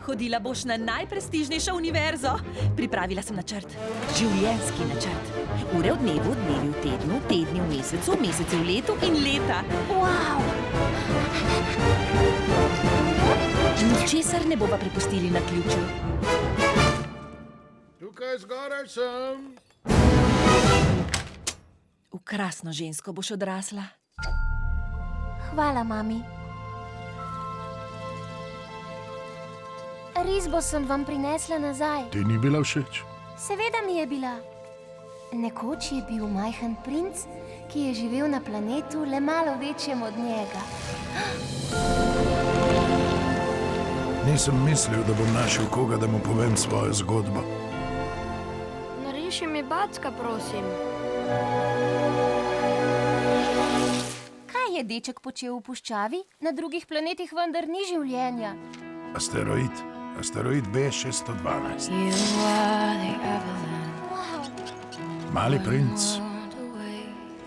Hodila boš na najprestižnejšo univerzo. Pripravila sem načrt. Življenjski načrt. Ure v dnevu, dnevi v tednu, tedni v mesecu, meseci v letu in leta. Wow! Ničesar ne bova prepustili na ključu. Tukaj zgoraj sem. V krasno žensko boš odrasla. Hvala, mami. Risbo sem vam prinesla nazaj. Ti ni bila všeč? Seveda mi je bila. Nekoč je bil majhen princ, ki je živel na planetu le malo večjem od njega. Nisem mislil, da bom našel koga, da mu povem svojo zgodbo. Nariši mi backa, prosim. Kaj je deček počel v puščavi? Na drugih planetih vendar ni življenja. Asteroid. Asteroid B612. Mali princ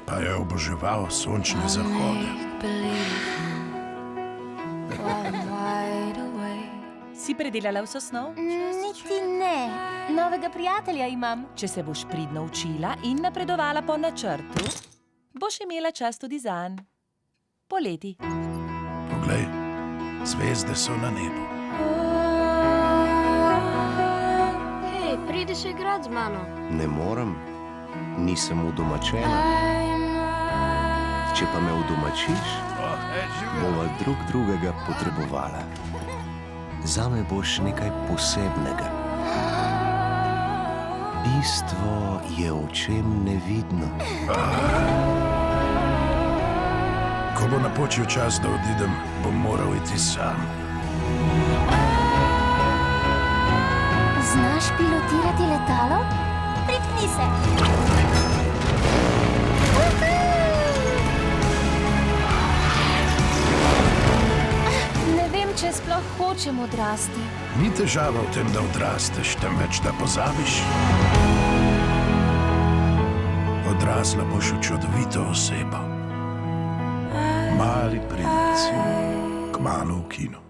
pa je oboževal sončne zahode. Si predelala vso snov? Niti ne. Novega prijatelja imam. Če se boš pridno učila in napredovala po načrtu, boš imela čas tudi zanj. Poleti. Poglej, zvezde so na nebu. Hej, pridi se igrat z mano. Ne morem, nisem udomačena. Če pa me udomačiš, bova drug drugega potrebovala. Zame boš nekaj posebnega. Bistvo je očem nevidno. Ko bo napočil čas, da odidem, bom moral iti sam. Znaš pilotirati letalo? Pripni se. Ne vem, če sploh hočem odrasti. Ni težava v tem, da odrasteš, temveč da pozabiš. Odrasla boš v čudovito osebo. Mali princ, kmalu v kinu.